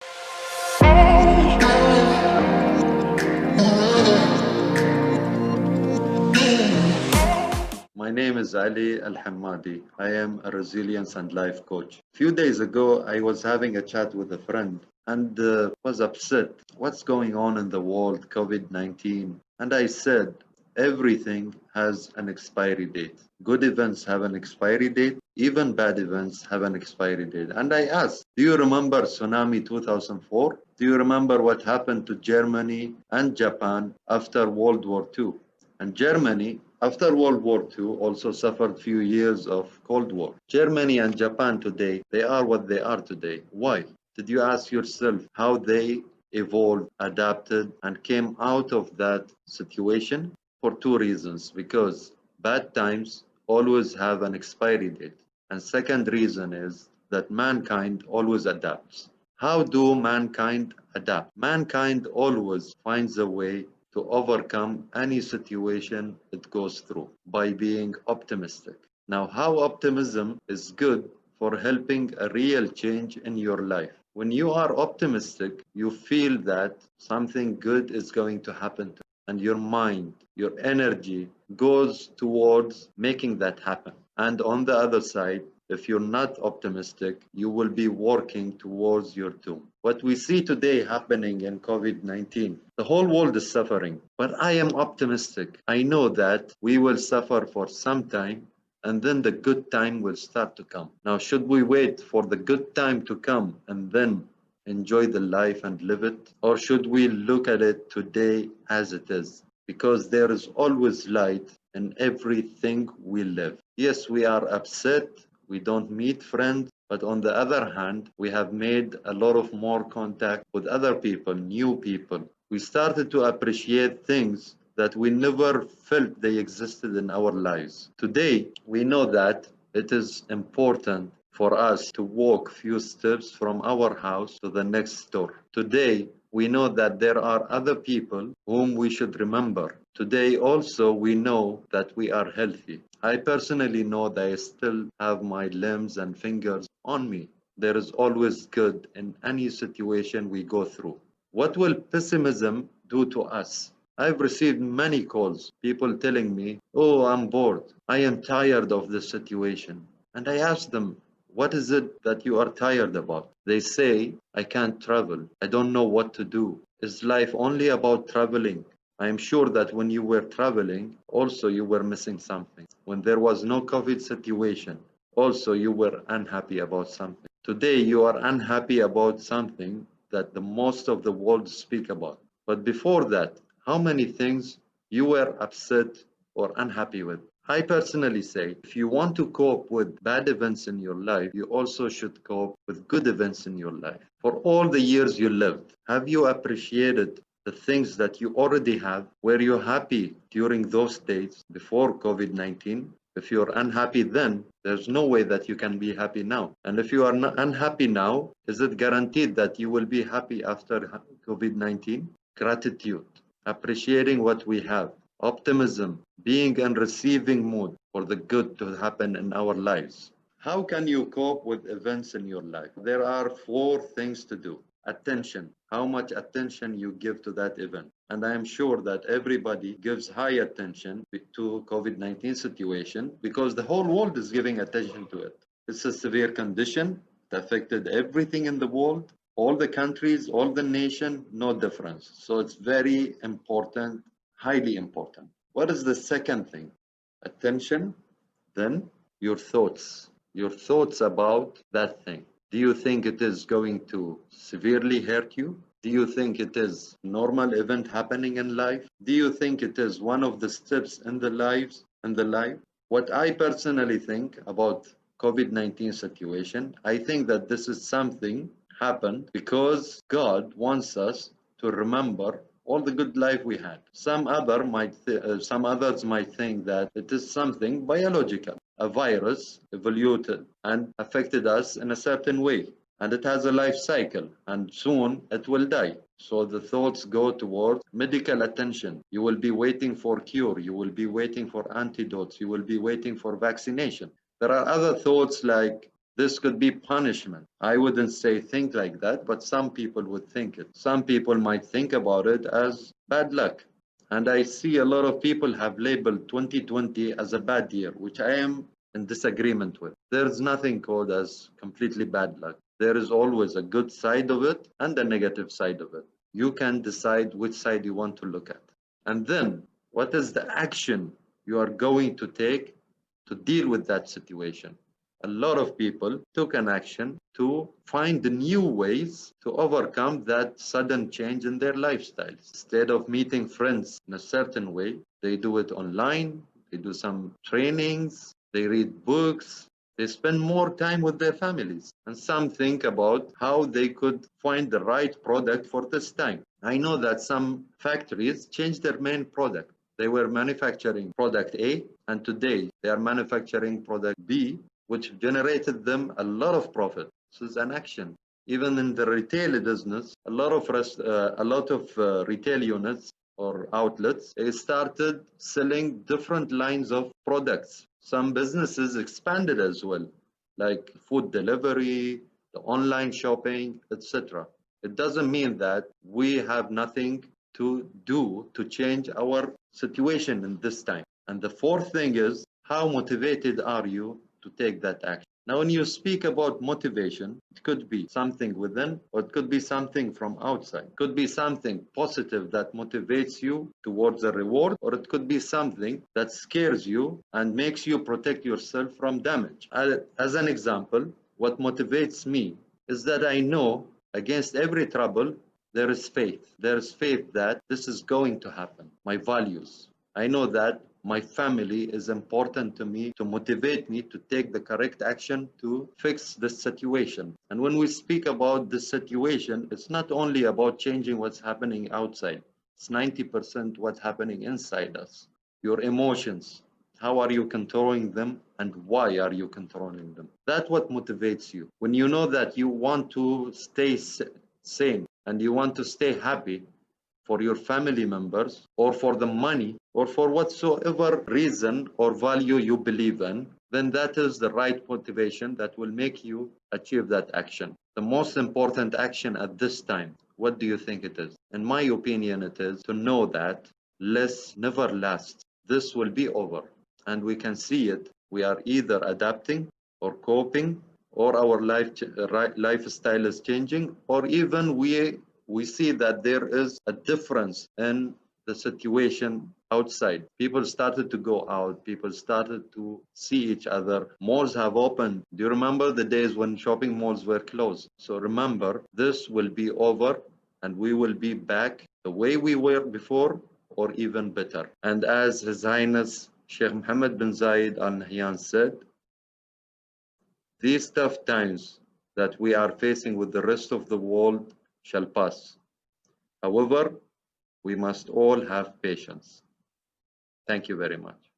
My name is Ali Al-Hammadi. I am a resilience and life coach. A few days ago, I was having a chat with a friend and was upset. What's going on in the world, COVID-19? And I said, everything has an expiry date. Good events have an expiry date. Even bad events have an expiry date. And I asked, do you remember tsunami 2004? Do you remember what happened to Germany and Japan after World War II? And Germany, after World War II, also suffered few years of Cold War. Germany and Japan today, they are what they are today. Why? Did you ask yourself how they evolved, adapted, and came out of that situation? For two reasons. Because bad times always have an expiry date. And second reason is that mankind always adapts. How do mankind adapt? Mankind always finds a way to overcome any situation it goes through by being optimistic. Now, how optimism is good for helping a real change in your life. When you are optimistic, you feel that something good is going to happen to you, and your mind, your energy goes towards making that happen. And on the other side, if you're not optimistic, you will be working towards your doom. What we see today happening in COVID-19, the whole world is suffering, but I am optimistic. I know that we will suffer for some time and then the good time will start to come. Now, should we wait for the good time to come and then enjoy the life and live it? Or should we look at it today as it is? Because there is always light in everything we live. Yes, we are upset, we don't meet friends, but on the other hand, we have made a lot of more contact with other people, new people. We started to appreciate things that we never felt they existed in our lives. Today, we know that it is important for us to walk few steps from our house to the next door. Today, we know that there are other people whom we should remember. Today also we know that we are healthy. I personally know that I still have my limbs and fingers on me. There is always good in any situation we go through. What will pessimism do to us? I've received many calls, people telling me, oh, I'm bored. I am tired of this situation. And I ask them, what is it that you are tired about? They say, I can't travel. I don't know what to do. Is life only about traveling? I am sure that when you were traveling, also you were missing something. When there was no COVID situation, also you were unhappy about something. Today you are unhappy about something that the most of the world speak about. But before that, how many things you were upset or unhappy with? I personally say, if you want to cope with bad events in your life, you also should cope with good events in your life. For all the years you lived, have you appreciated the things that you already have? Were you happy during those days before COVID-19? If you're unhappy then, there's no way that you can be happy now. And if you are unhappy now, is it guaranteed that you will be happy after COVID-19? Gratitude, appreciating what we have, optimism, being in receiving mood for the good to happen in our lives. How can you cope with events in your life? There are four things to do. Attention, how much attention you give to that event. And I am sure that everybody gives high attention to COVID-19 situation because the whole world is giving attention to it. It's a severe condition. It affected everything in the world, all the countries, all the nation, no difference. So it's very important, highly important. What is the second thing? Attention, then your thoughts about that thing. Do you think it is going to severely hurt you? Do you think it is normal event happening in life? Do you think it is one of the steps in the life? What I personally think about COVID-19 situation, I think that this is something happened because God wants us to remember all the good life we had. Some others might think that it is something biological. A virus evolved and affected us in a certain way, and it has a life cycle, and soon it will die. So the thoughts go towards medical attention. You will be waiting for cure. You will be waiting for antidotes. You will be waiting for vaccination. There are other thoughts like This could be punishment. I wouldn't say think like that, but some people would think it. Some people might think about it as bad luck. And I see a lot of people have labeled 2020 as a bad year, which I am in disagreement with. There's nothing called as completely bad luck. There is always a good side of it and a negative side of it. You can decide which side you want to look at. And then, what is the action you are going to take to deal with that situation? A lot of people took an action to find new ways to overcome that sudden change in their lifestyles. Instead of meeting friends in a certain way, they do it online, they do some trainings, they read books, they spend more time with their families. And some think about how they could find the right product for this time. I know that some factories changed their main product. They were manufacturing product A, and today they are manufacturing product B, which generated them a lot of profit. This is an action. Even in the retail business, a lot of retail units or outlets, they started selling different lines of products. Some businesses expanded as well, like food delivery, the online shopping, etc. It doesn't mean that we have nothing to do to change our situation in this time. And the fourth thing is, how motivated are you to take that action? Now, when you speak about motivation, it could be something within, or it could be something from outside. It could be something positive that motivates you towards a reward, or it could be something that scares you and makes you protect yourself from damage. As an example, what motivates me is that I know against every trouble, there is faith. There is faith that this is going to happen. My values. I know that my family is important to me, to motivate me to take the correct action to fix the situation. And when we speak about the situation, it's not only about changing what's happening outside. It's 90% what's happening inside us. Your emotions. How are you controlling them, and why are you controlling them? That's what motivates you. When you know that you want to stay sane and you want to stay happy, for your family members, or for the money, or for whatsoever reason or value you believe in, then that is the right motivation that will make you achieve that action. The most important action at this time, what do you think it is? In my opinion, it is to know that less never lasts. This will be over, and we can see it. We are either adapting or coping, or our lifestyle is changing, or even we see that there is a difference in the situation outside. People started to go out. People started to see each other. Malls have opened. Do you remember the days when shopping malls were closed? So remember, this will be over, and we will be back the way we were before, or even better. And as His Highness Sheikh Mohammed bin Zayed Al Nahyan said, these tough times that we are facing with the rest of the world shall pass. However, we must all have patience. Thank you very much.